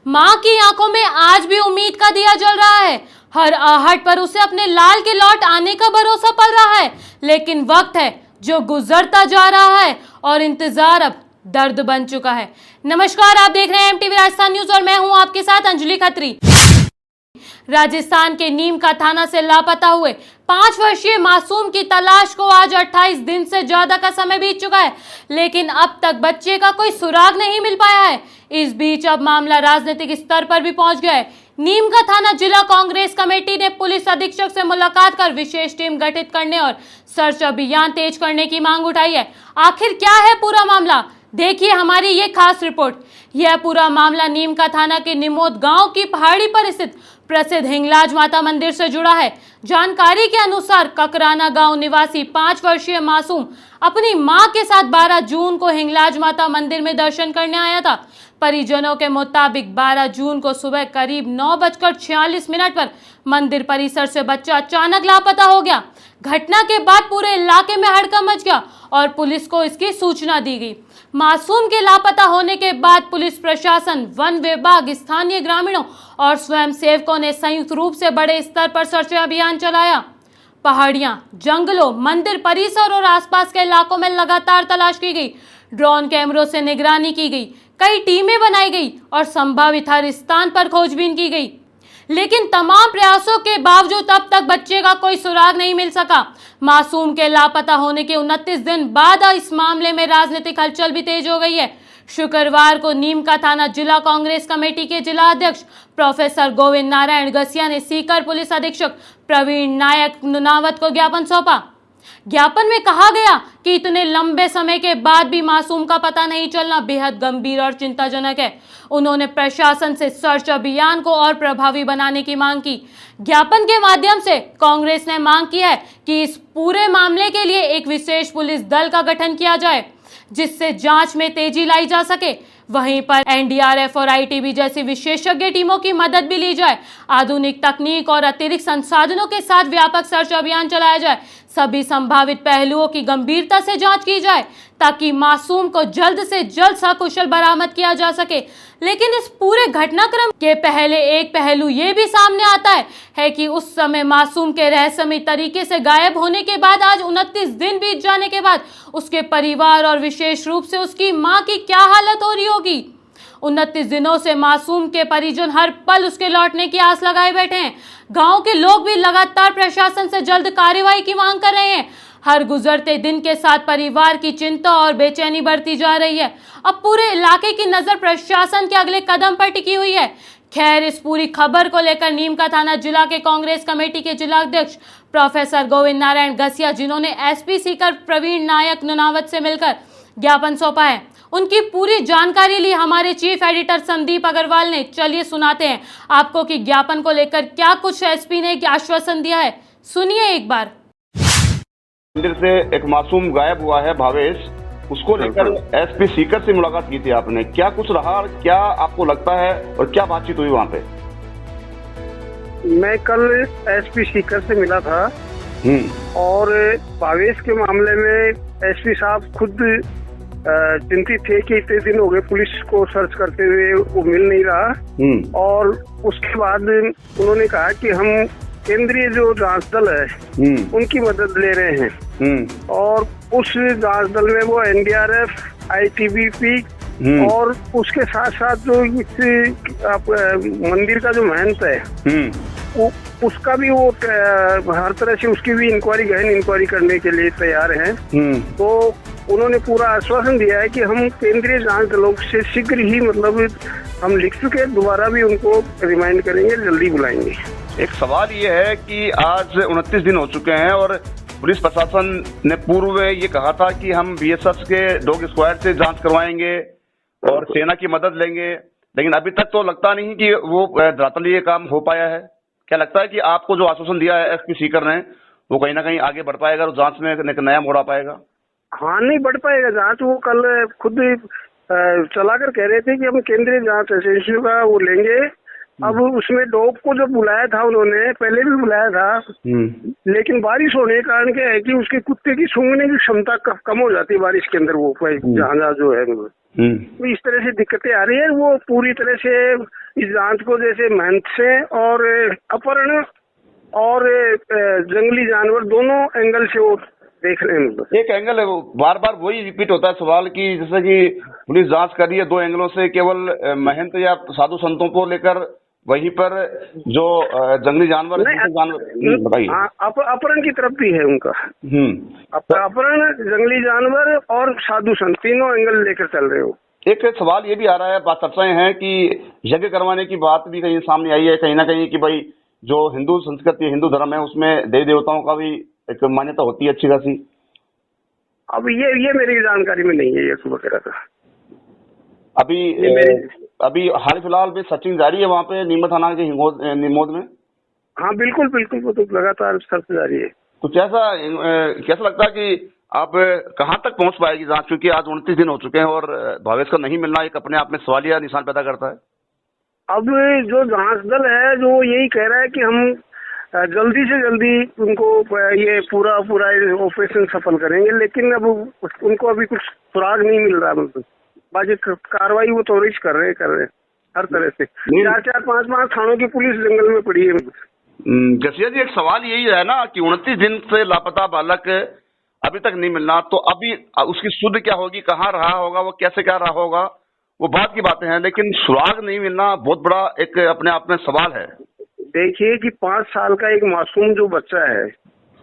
माँ की आंखों में आज भी उम्मीद का दिया जल रहा है। हर आहट पर उसे अपने लाल के लौट आने का भरोसा पल रहा है, लेकिन वक्त है जो गुजरता जा रहा है और इंतजार अब दर्द बन चुका है। नमस्कार, आप देख रहे हैं एमटीवी राजस्थान न्यूज और मैं हूं आपके साथ अंजलि खत्री। राजस्थान के नीम का थाना से लापता हुए 5 वर्षीय मासूम की तलाश को आज 28 दिन से ज्यादा का समय बीत चुका है, लेकिन अब तक बच्चे का कोई सुराग नहीं मिल पाया है। इस बीच अब मामला राजनीतिक स्तर पर भी पहुंच गया है। नीम का थाना जिला कांग्रेस कमेटी ने पुलिस अधीक्षक से मुलाकात कर विशेष टीम गठित करने और सर्च अभियान तेज करने की मांग उठाई है। आखिर क्या है पूरा मामला, देखिए हमारी ये खास रिपोर्ट। यह पूरा मामला नीम का थाना के निमोद गांव की पहाड़ी पर स्थित प्रसिद्ध हिंगलाज माता मंदिर से जुड़ा है। जानकारी के अनुसार ककराना गांव निवासी 5 वर्षीय मासूम अपनी मां के साथ 12 जून को हिंगलाज माता मंदिर में दर्शन करने आया था। परिजनों के मुताबिक 12 जून को सुबह करीब 9:46 पर मंदिर परिसर से बच्चा अचानक लापता हो गया। घटना के बाद पूरे इलाके में हड़कंप मच गया और पुलिस को इसकी सूचना दी गई। मासूम के लापता होने के बाद पुलिस प्रशासन, वन विभाग, स्थानीय ग्रामीणों और स्वयं सेवकों ने संयुक्त रूप से बड़े स्तर पर सर्च अभियान चलाया। पहाड़ियां, जंगलों, मंदिर परिसर और आसपास के इलाकों में लगातार तलाश की गई। ड्रोन कैमरों से निगरानी की गई, कई टीमें बनाई गई और संभावित हर स्थान पर खोजबीन की गई, लेकिन तमाम प्रयासों के बावजूद अब तक बच्चे का कोई सुराग नहीं मिल सका। मासूम के लापता होने के 29 दिन बाद इस मामले में राजनीतिक हलचल भी तेज हो गई है। शुक्रवार को नीम का थाना जिला कांग्रेस कमेटी के जिला अध्यक्ष प्रोफेसर गोविंद नारायण गसिया ने सीकर पुलिस अधीक्षक प्रवीण नायक नुनावत को ज्ञापन सौंपा। ज्ञापन में कहा गया कि इतने लंबे समय के बाद भी मासूम का पता नहीं चलना बेहद गंभीर और चिंताजनक है। उन्होंने प्रशासन से सर्च अभियान को और प्रभावी बनाने की मांग की। ज्ञापन के माध्यम से कांग्रेस ने मांग की है कि इस पूरे मामले के लिए एक विशेष पुलिस दल का गठन किया जाए, जिससे जांच में तेजी लाई जा सके। वहीं पर एनडीआरएफ और आईटीबी जैसी विशेषज्ञ टीमों की मदद भी ली जाए। आधुनिक तकनीक और अतिरिक्त संसाधनों के साथ व्यापक सर्च अभियान चलाया जाए। सभी संभावित पहलुओं की गंभीरता से जांच की जाए ताकि मासूम को जल्द से जल्द सकुशल बरामद किया जा सके। लेकिन इस पूरे घटनाक्रम के पहले एक पहलू ये भी सामने आता है कि उस समय मासूम के रहस्यमय तरीके से गायब होने के बाद आज 29 दिन बीत जाने के बाद उसके परिवार और विशेष रूप से उसकी मां की क्या हालत हो रही होगी। 29 दिनों से मासूम के परिजन हर पल उसके लौटने की आस लगाए बैठे हैं। गांव के लोग भी लगातार प्रशासन से जल्द कार्रवाई की मांग कर रहे हैं। हर गुजरते दिन के साथ परिवार की चिंता और बेचैनी बढ़ती जा रही है। अब पूरे इलाके की नजर प्रशासन के अगले कदम पर टिकी हुई है। खैर, इस पूरी खबर को लेकर नीम का थाना जिला के कांग्रेस कमेटी के जिला अध्यक्ष प्रोफेसर गोविंद नारायण गसिया, जिन्होंने एसपी सीकर प्रवीण नायक नुनावत से मिलकर ज्ञापन सौंपा है, उनकी पूरी जानकारी ली हमारे चीफ एडिटर संदीप अग्रवाल ने। चलिए सुनाते हैं आपको कि ज्ञापन को लेकर क्या कुछ एसपी ने आश्वासन दिया है। सुनिए एक बार। मंदिर से एक मासूम गायब हुआ है भावेश, उसको लेकर एसपी सीकर से मुलाकात की थी आपने, क्या कुछ रहा, क्या आपको लगता है और क्या बातचीत हुई वहाँ पे? मैं कल एसपी सीकर से मिला था और भावेश के मामले में एसपी साहब खुद चिंतित थे कि इतने दिन हो गए पुलिस को सर्च करते हुए वो मिल नहीं रहा। और उसके बाद उन्होंने कहा कि हम केंद्रीय जो जांच दल है उनकी मदद ले रहे हैं और उस जांच दल में वो एनडीआरएफ, आईटीबीपी और उसके साथ साथ जो मंदिर का जो महंत है उसका भी वो हर तरह से उसकी भी गहन इंक्वायरी करने के लिए तैयार हैं। तो उन्होंने पूरा आश्वासन दिया है कि हम केंद्रीय जांच दलों से शीघ्र ही हम लिख चुके, दोबारा भी उनको रिमाइंड करेंगे, जल्दी बुलाएंगे। एक सवाल ये है कि आज 29 दिन हो चुके हैं और पुलिस प्रशासन ने पूर्व में ये कहा था कि हम बीएसएफ के डॉग स्क्वाड से जांच करवाएंगे और सेना की मदद लेंगे, लेकिन अभी तक तो लगता नहीं कि वो धरातल ये काम हो पाया है। क्या लगता है कि आपको जो आश्वासन दिया है एसपी सीकर ने वो कहीं ना कहीं आगे बढ़ पाएगा और जांच में एक नया मोड़ आ पाएगा? हाँ, नहीं बढ़ पाएगा जांच। वो कल खुद चला कर कह रहे थे कि हम केंद्रीय जांच एजेंसी का वो लेंगे। अब उसमें डॉग को जब बुलाया था उन्होंने, पहले भी बुलाया था, लेकिन बारिश होने के कारण क्या है कि उसके कुत्ते की सूंघने की क्षमता कम हो जाती है बारिश के अंदर, वो जहाँ जो है तो इस तरह से दिक्कतें आ रही है। वो पूरी तरह से इस जांच को जैसे महंत से और अपहरण और जंगली जानवर दोनों एंगल से वो देख रहे हैं। मतलब एक एंगल है, वो बार बार वही रिपीट होता है सवाल कि जैसे कि पुलिस जांच कर रही है दो एंगलों से, केवल महंत या साधु संतों को लेकर, वहीं पर जो जंगली जानवर बताइए। अपहरण की तरफ भी है उनका। अपहरण, जंगली जानवर और साधु संत तीनों एंगल लेकर चल रहे हो। एक सवाल ये भी आ रहा है, बात चर्चाएं हैं कि यज्ञ करवाने की बात भी कहीं सामने आई है कहीं ना कहीं, कि भाई जो हिंदू संस्कृति, हिंदू धर्म है, उसमें देवी देवताओं का भी एक मान्यता होती है अच्छी खासी। अब ये मेरी जानकारी में नहीं है ये वगैरह का। अभी हाल फिलहाल में सर्चिंग जारी है वहाँ पे नीमच थाना के निमोद में। हाँ बिल्कुल बिल्कुल, वो तो लगातार सर्च जारी है। तो कैसा लगता है कि आप कहाँ तक पहुँच पाएगी जांच, क्योंकि आज 29 दिन हो चुके हैं और भावेश का नहीं मिलना एक अपने आप में सवालिया निशान पैदा करता है। अब जो जांच दल है जो यही कह रहा है कि हम जल्दी से जल्दी उनको ये पूरा ऑपरेशन सफल करेंगे, लेकिन अब उनको अभी कुछ सुराग नहीं मिल रहा। मतलब बाकी कार्रवाई वो तो कर रहे हैं हर तरह से। 4-4, 5-5 थानों की पुलिस जंगल में पड़ी है। जसिया जी, एक सवाल यही है ना कि 29 दिन से लापता बालक अभी तक नहीं मिलना, तो अभी उसकी सुध क्या होगी, कहाँ रहा होगा, वो कैसे क्या रहा होगा, वो बात की बातें हैं, लेकिन सुराग नहीं मिलना बहुत बड़ा एक अपने आप में सवाल है। देखिए कि 5 साल का एक मासूम जो बच्चा है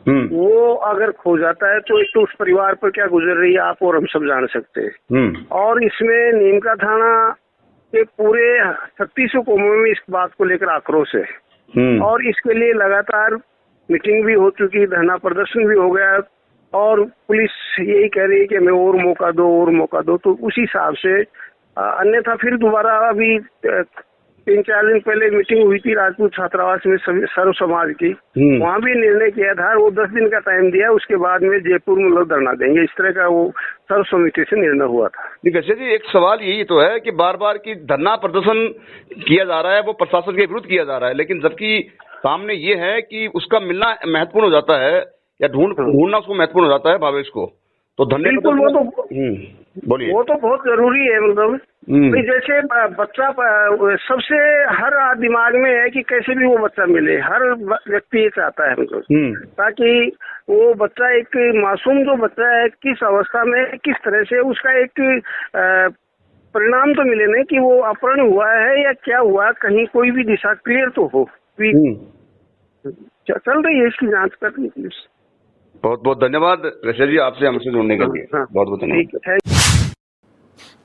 वो अगर खो जाता है तो एक तो उस परिवार पर क्या गुजर रही है आप और हम सब जान सकते हैं। और इसमें नीमका थाना के पूरे 36 कौमों में इस बात को लेकर आक्रोश है और इसके लिए लगातार मीटिंग भी हो चुकी, धरना प्रदर्शन भी हो गया और पुलिस यही कह रही है कि हमें और मौका दो। तो उसी हिसाब से अन्यथा फिर दोबारा अभी 3-4 दिन पहले मीटिंग हुई थी राजपूत छात्रावास में सर्व समाज की, वहाँ भी निर्णय किया था। वो 10 दिन का टाइम दिया, उसके बाद में जयपुर में लोग धरना देंगे, इस तरह का वो सर्व समिति से निर्णय हुआ था। जी, एक सवाल यही तो है कि बार बार की धरना प्रदर्शन किया जा रहा है, वो प्रशासन के विरुद्ध किया जा रहा है, लेकिन जबकि सामने ये है कि उसका मिलना महत्वपूर्ण हो जाता है या ढूंढना उसको महत्वपूर्ण हो जाता है भावेश को। तो बिल्कुल बोलिए, वो तो बहुत जरूरी है। मतलब जैसे बच्चा सबसे हर दिमाग में है कि कैसे भी वो बच्चा मिले, हर व्यक्ति ये चाहता है मतलब, ताकि वो बच्चा एक मासूम जो बच्चा है किस अवस्था में किस तरह से उसका एक परिणाम तो मिले नहीं कि वो अपहरण हुआ है या क्या हुआ, कहीं कोई भी दिशा क्लियर तो हो। चल रही है इसकी जांच कर रही पुलिस। बहुत बहुत धन्यवाद रशिया जी, आपसे हमसे जुड़ने के लिए बहुत बहुत धन्यवाद।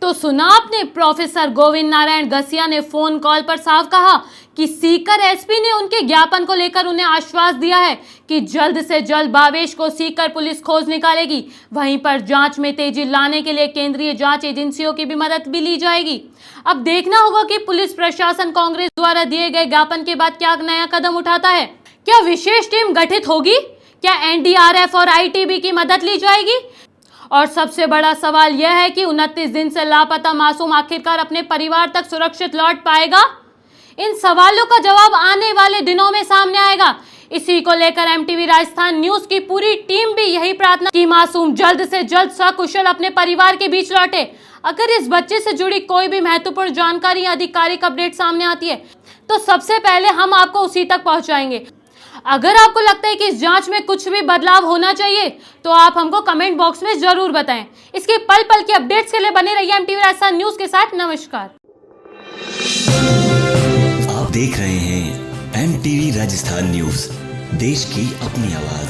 तो सुना आपने, प्रोफेसर गोविंद नारायण गसिया ने फोन कॉल पर साफ कहा कि सीकर एसपी ने उनके ज्ञापन को लेकर उन्हें आश्वास दिया है कि जल्द से जल्द भावेश को सीकर पुलिस खोज निकालेगी। वहीं पर जांच में तेजी लाने के लिए केंद्रीय जांच एजेंसियों की भी मदद भी ली जाएगी। अब देखना होगा कि पुलिस प्रशासन कांग्रेस द्वारा दिए गए ज्ञापन के बाद क्या नया कदम उठाता है। क्या विशेष टीम गठित होगी? क्या एनडीआरएफ और आईटीबी की मदद ली जाएगी? और सबसे बड़ा सवाल यह है कि 29 दिन से लापता मासूम आखिरकार अपने परिवार तक सुरक्षित लौट पाएगा? इन सवालों का जवाब आने वाले दिनों में सामने आएगा। इसी को लेकर एमटीवी राजस्थान न्यूज की पूरी टीम भी यही प्रार्थना कि मासूम जल्द से जल्द सकुशल अपने परिवार के बीच लौटे। अगर इस बच्चे से जुड़ी कोई भी महत्वपूर्ण जानकारी या आधिकारिक अपडेट सामने आती है तो सबसे पहले हम आपको उसी तक पहुंचाएंगे। अगर आपको लगता है कि इस जांच में कुछ भी बदलाव होना चाहिए तो आप हमको कमेंट बॉक्स में जरूर बताएं। इसके पल पल की अपडेट्स के लिए बने रहिए एमटीवी राजस्थान न्यूज के साथ। नमस्कार। आप देख रहे हैं एमटीवी राजस्थान न्यूज, देश की अपनी आवाज।